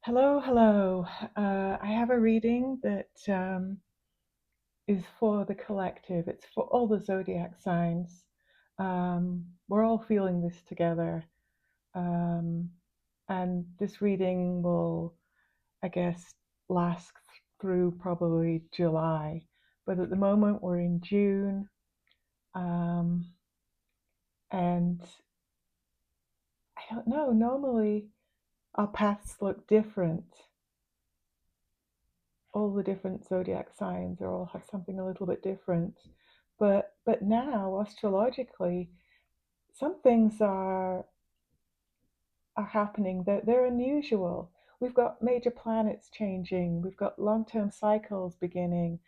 Hello, hello. I have a reading that is for the collective. It's for all the zodiac signs. We're all feeling this together. Um, and this reading will, I guess, last through probably July. But at the moment, we're in June. Um, and I don't know, normally our paths look different. All the different zodiac signs are all have something a little bit different. But now astrologically, some things are happening that they're unusual. We've got major planets changing. We've got long-term cycles beginning.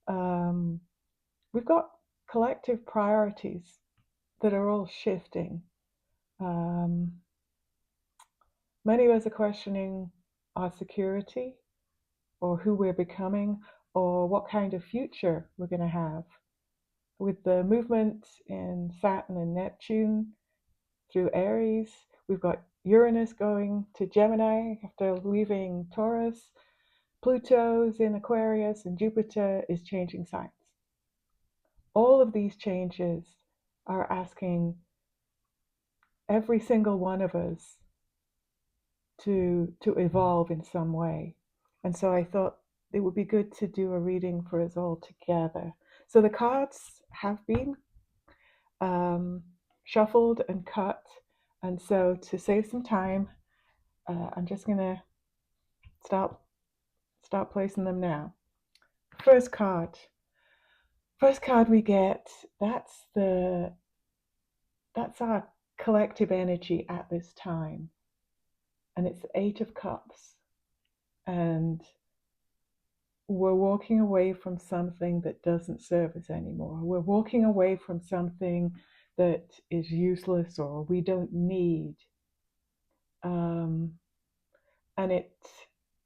Um, we've got collective priorities that are all shifting. Um, Many of us are questioning our security, or who we're becoming, or what kind of future we're going to have. With the movement in Saturn and Neptune through Aries, we've got Uranus going to Gemini after leaving Taurus, Pluto's in Aquarius, and Jupiter is changing signs. All of these changes are asking every single one of us to evolve in some way. And so I thought it would be good to do a reading for us all together. So the cards have been um, shuffled and cut. And so to save some time, I'm just going to start placing them now. First card. First card we get, that's our collective energy at this time. And it's the Eight of Cups. And we're walking away from something that doesn't serve us anymore. We're walking away from something that is useless or we don't need. Um, and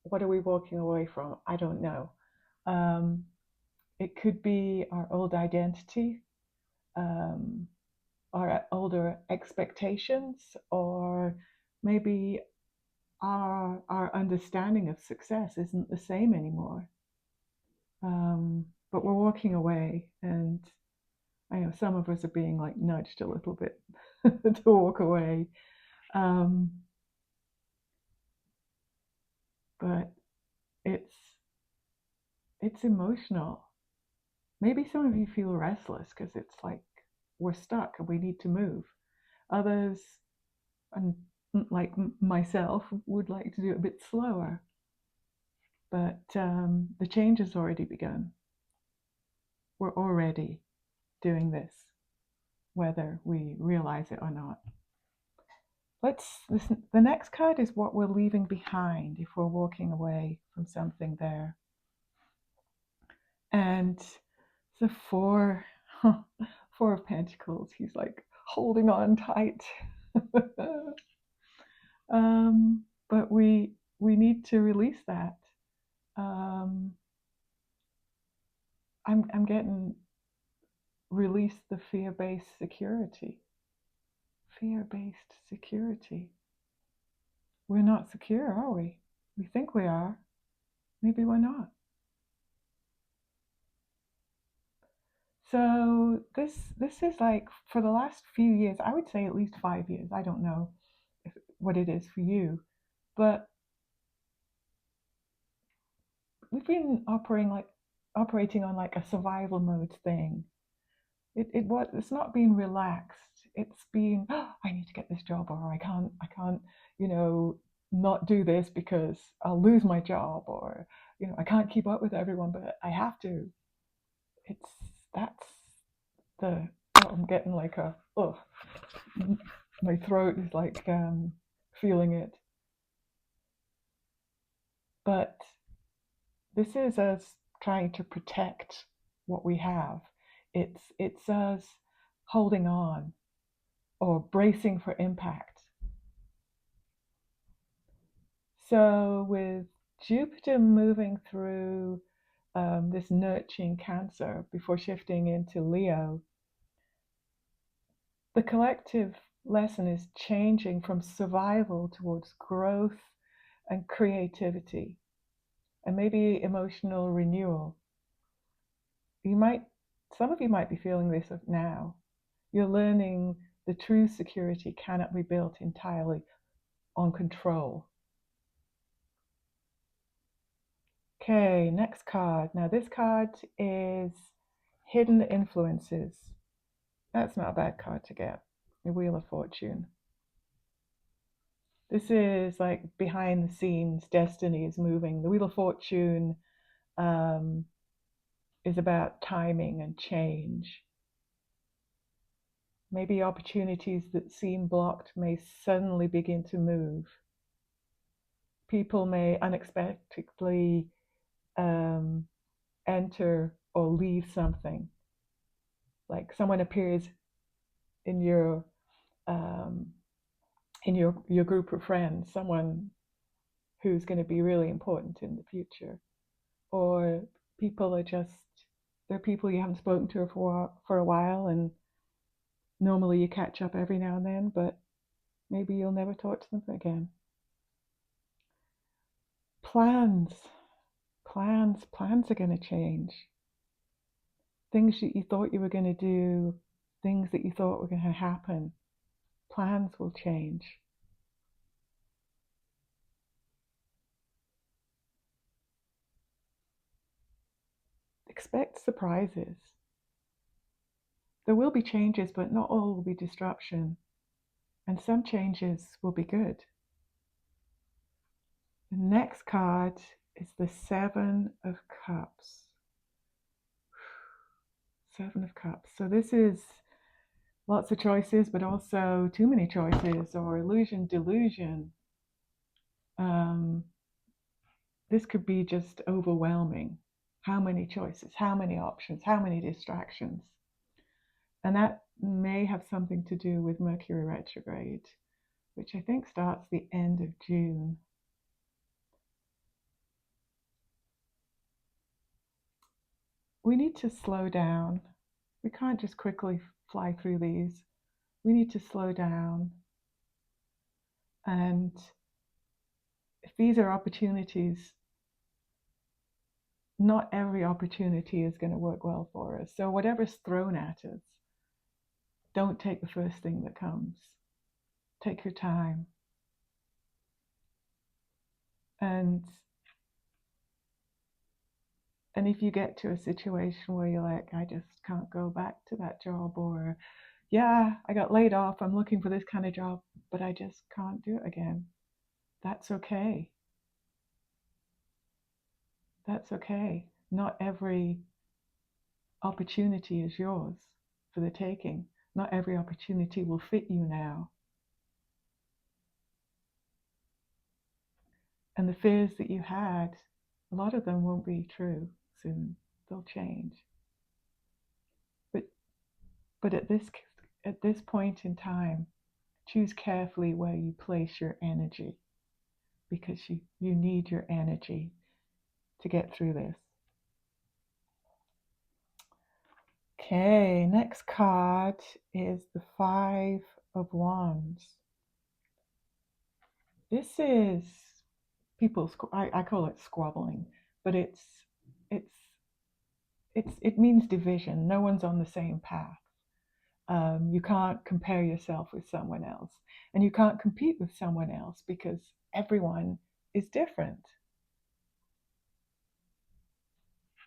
what are we walking away from? I don't know. Um, it could be our old identity, um, our older expectations, or maybe our understanding of success isn't the same anymore. But we're walking away, and I know some of us are being like nudged a little bit to walk away. Um, but it's it's emotional. Maybe some of you feel restless because it's like we're stuck and we need to move. Others, and like myself, would like to do it a bit slower. But the change has already begun. We're already doing this, whether we realize it or not. Let's listen. The next card is what we're leaving behind if we're walking away from something there. And the four of Pentacles. He's like holding on tight. But we need to release that. Um, I'm getting release the fear-based security. Fear-based security. We're not secure, are we? We think we are. Maybe we're not. So this is like for the last few years, I would say at least 5 years. I don't know what it is for you, but we've been operating on like a survival mode thing. It's not been relaxed. It's been, oh, I need to get this job, or I can't, you know, not do this because I'll lose my job, or I can't keep up with everyone, but I have to. It's that's the oh, I'm getting like a oh, my throat is like feeling it. But this is us trying to protect what we have. It's us holding on or bracing for impact. So with Jupiter moving through this nurturing Cancer before shifting into Leo, the collective lesson is changing from survival towards growth, and creativity, and maybe emotional renewal. You might, some of you might be feeling this now. You're learning the true security cannot be built entirely on control. Okay, next card. Now, this card is Hidden Influences. That's not a bad card to get. The Wheel of Fortune. This is like behind the scenes, destiny is moving. The Wheel of Fortune um, is about timing and change. Maybe opportunities that seem blocked may suddenly begin to move. People may unexpectedly enter or leave something. Like someone appears in your um, your group of friends, someone who's going to be really important in the future, or people are just they're people you haven't spoken to for a while, and normally you catch up every now and then, but maybe you'll never talk to them again. Plans, plans are going to change. Things that you thought you were going to do, things that you thought were going to happen, plans will change. Expect surprises. There will be changes, but not all will be disruption. And some changes will be good. The next card is the Seven of Cups. Seven of Cups. So this is lots of choices, but also too many choices, or illusion, delusion. This could be just overwhelming. How many choices, how many options, how many distractions. And that may have something to do with Mercury retrograde, which I think starts the end of June. We need to slow down. We can't just quickly fly through these. We need to slow down. And if these are opportunities, not every opportunity is going to work well for us. So whatever's thrown at us, don't take the first thing that comes. Take your time. And if you get to a situation where you're like, I just can't go back to that job, or yeah, I got laid off, I'm looking for this kind of job, but I just can't do it again. That's okay. That's okay. Not every opportunity is yours for the taking. Not every opportunity will fit you now. And the fears that you had, a lot of them won't be true soon. They'll change. But at this point in time, choose carefully where you place your energy, because you need your energy to get through this. Okay, next card is the Five of Wands. This is people, I call it squabbling, but it's it means division. No one's on the same path. You can't compare yourself with someone else, and you can't compete with someone else because everyone is different.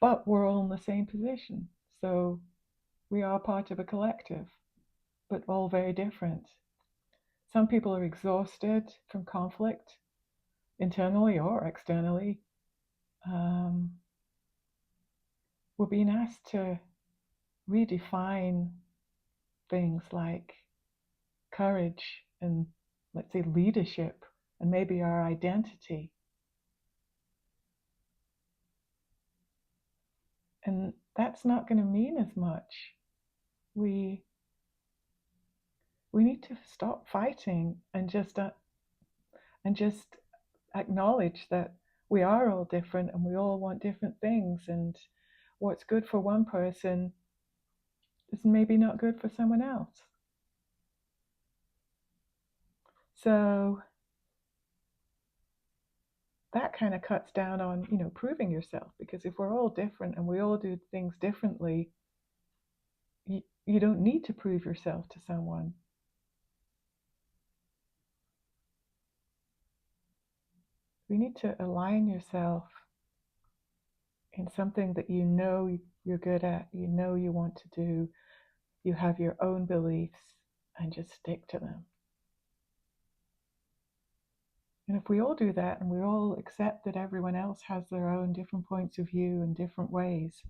But we're all in the same position, so we are part of a collective, but all very different. Some people are exhausted from conflict, internally or externally. We're being asked to redefine things like courage and, let's say, leadership, and maybe our identity. And that's not going to mean as much. We need to stop fighting and just acknowledge that we are all different and we all want different things, and what's good for one person is maybe not good for someone else. So that kind of cuts down on, proving yourself, because if we're all different and we all do things differently, you don't need to prove yourself to someone. You need to align yourself in something that you know you're good at, you know you want to do, you have your own beliefs, and just stick to them. And if we all do that and we all accept that everyone else has their own different points of view and different ways,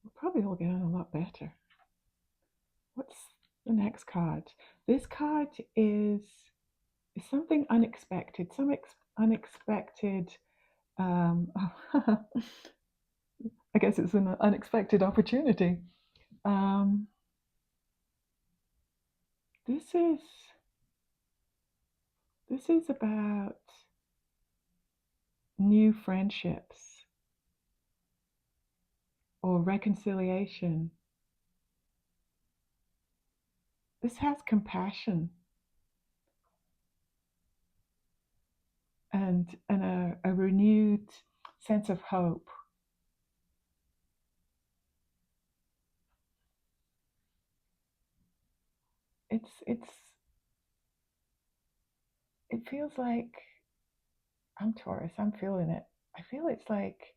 we'll probably all get on a lot better. What's the next card? This card is something unexpected, unexpected. I guess it's an unexpected opportunity. Um, this is about new friendships or reconciliation. This has compassion and a renewed sense of hope. It's it feels like, I'm Taurus, I'm feeling it. I feel it's like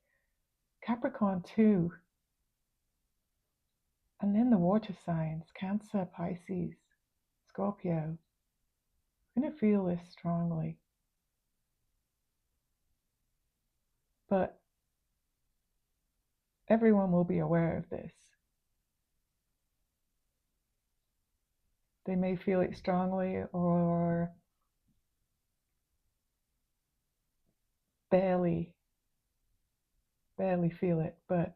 Capricorn too, and then the water signs, Cancer, Pisces, Scorpio. I'm going to feel this strongly. But everyone will be aware of this. They may feel it strongly or barely feel it, but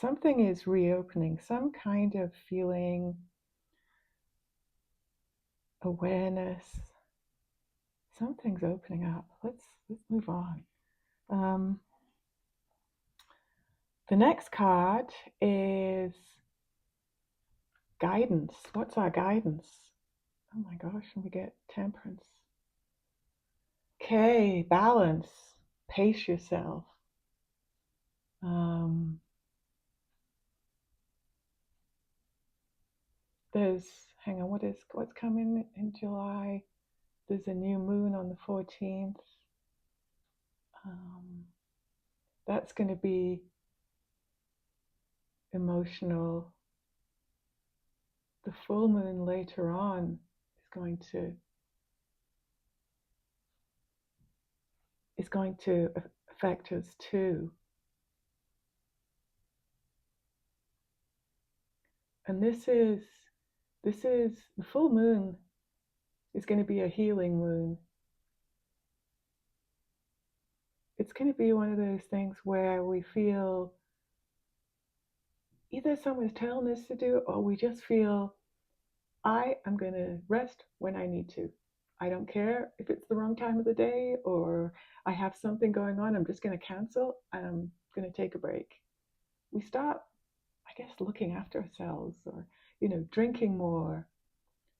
something is reopening, some kind of feeling, awareness. Something's opening up. Let's move on. The next card is guidance. What's our guidance? Oh my gosh, and we get temperance. Okay, balance. Pace yourself. There's, hang on, what's coming in July? There's a new moon on the 14th. That's going to be emotional. The full moon later on is going to affect us too. And this is the full moon is going to be a healing moon. It's going to be one of those things where we feel either someone's telling us to do it, or we just feel, I am going to rest when I need to. I don't care if it's the wrong time of the day or I have something going on. I'm just going to cancel. I'm going to take a break. We start, I guess, looking after ourselves, or, drinking more,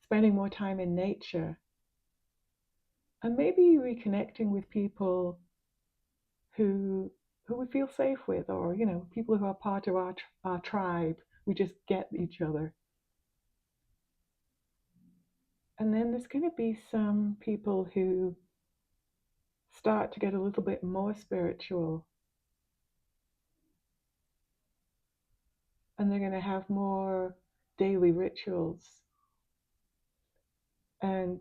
spending more time in nature, and maybe reconnecting with people who we feel safe with, or, people who are part of our tribe. We just get each other. And then there's going to be some people who start to get a little bit more spiritual, and they're going to have more daily rituals, and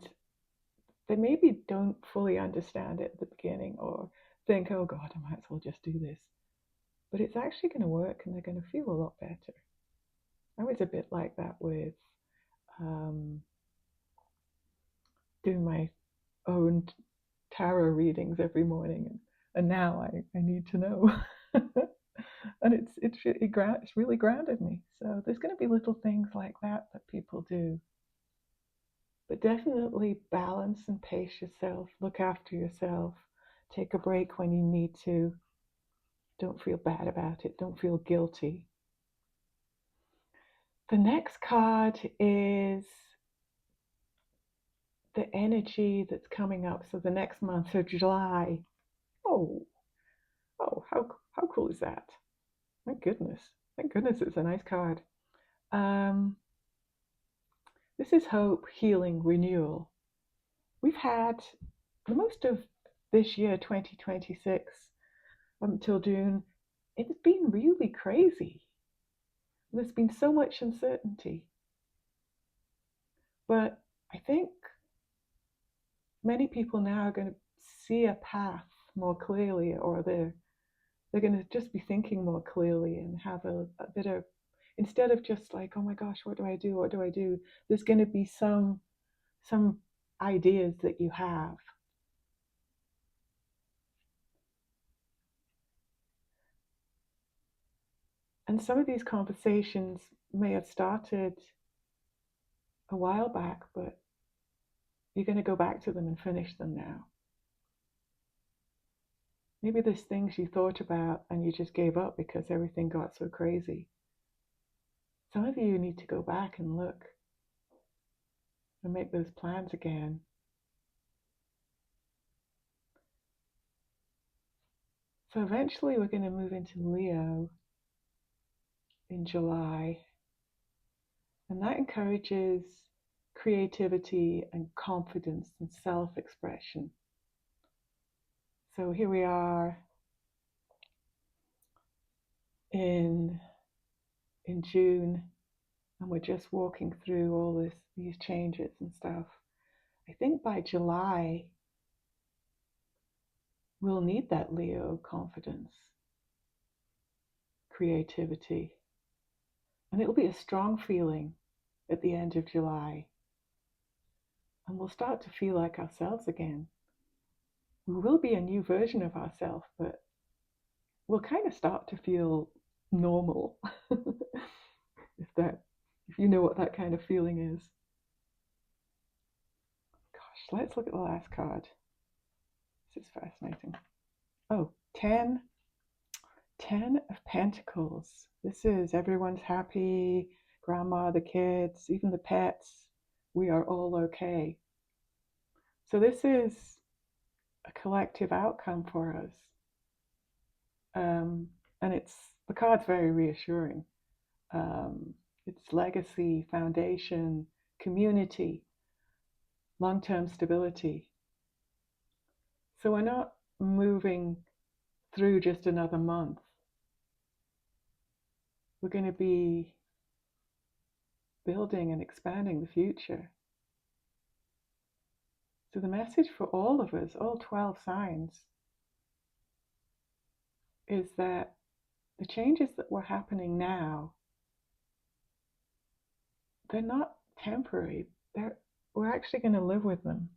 they maybe don't fully understand it at the beginning, or think, oh God, I might as well just do this. But it's actually going to work, and they're going to feel a lot better. I was a bit like that with doing my own tarot readings every morning, and now I need to know. And it's really grounded me. So there's going to be little things like that people do. But definitely balance and pace yourself, look after yourself, take a break when you need to. Don't feel bad about it, don't feel guilty. The next card is the energy that's coming up. So the next month, so July. Oh, oh, how cool is that? Thank goodness. Thank goodness it's a nice card. Um, this is hope, healing, renewal. We've had the most of this year, 2026, up until June. It's been really crazy. There's been so much uncertainty. But I think many people now are going to see a path more clearly, or they're going to just be thinking more clearly and have a bit of, instead of just like, oh my gosh, what do I do? What do I do? There's going to be some ideas that you have. And some of these conversations may have started a while back, but you're going to go back to them and finish them now. Maybe there's things you thought about and you just gave up because everything got so crazy. Some of you need to go back and look and make those plans again. So eventually we're going to move into Leo in July, and that encourages creativity and confidence and self-expression. So here we are in June, and we're just walking through all these changes and stuff. I think by July we'll need that Leo confidence, creativity, and it'll be a strong feeling at the end of July, and we'll start to feel like ourselves again. We will be a new version of ourselves, but we'll kind of start to feel normal. If you know what that kind of feeling is. Gosh, let's look at the last card. This is fascinating. Oh, 10 of Pentacles. This is everyone's happy, grandma, the kids, even the pets. We are all okay. So this is a collective outcome for us. And the card's very reassuring. It's legacy, foundation, community, long-term stability. So we're not moving through just another month. We're going to be building and expanding the future. So the message for all of us, all 12 signs, is that the changes that were happening now, they're not temporary. We're actually going to live with them.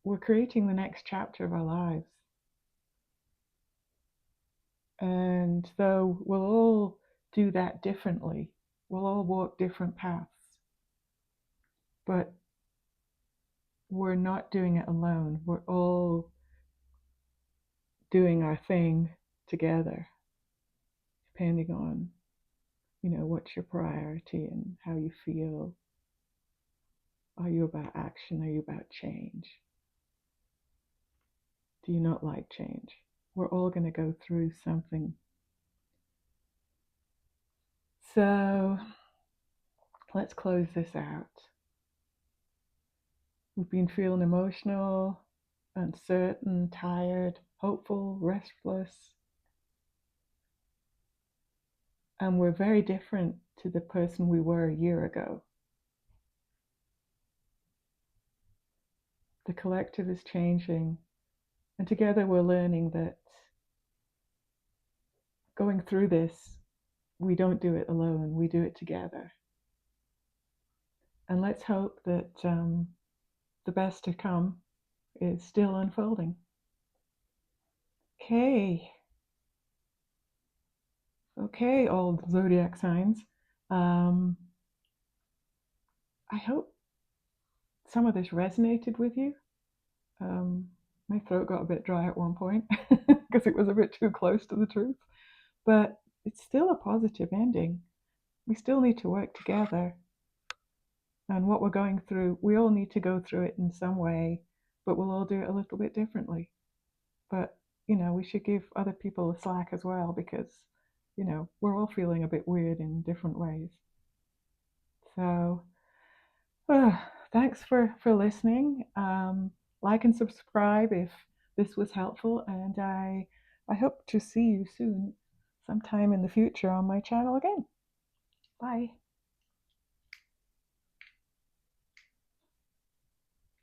We're creating the next chapter of our lives. And though we'll all do that differently, we'll all walk different paths, but we're not doing it alone. We're all doing our thing together, depending on, what's your priority and how you feel. Are you about action? Are you about change? Do you not like change? We're all going to go through something. So let's close this out. We've been feeling emotional, uncertain, tired, hopeful, restless. And we're very different to the person we were a year ago. The collective is changing, and together we're learning that going through this, we don't do it alone, we do it together. And let's hope that the best to come is still unfolding. Okay, all zodiac signs. I hope some of this resonated with you. My throat got a bit dry at one point because it was a bit too close to the truth, but it's still a positive ending. We still need to work together. And what we're going through, we all need to go through it in some way, but we'll all do it a little bit differently. But, we should give other people a slack as well because, we're all feeling a bit weird in different ways. So, uh, thanks for listening. Like and subscribe if this was helpful, and I hope to see you soon, sometime in the future on my channel again. Bye.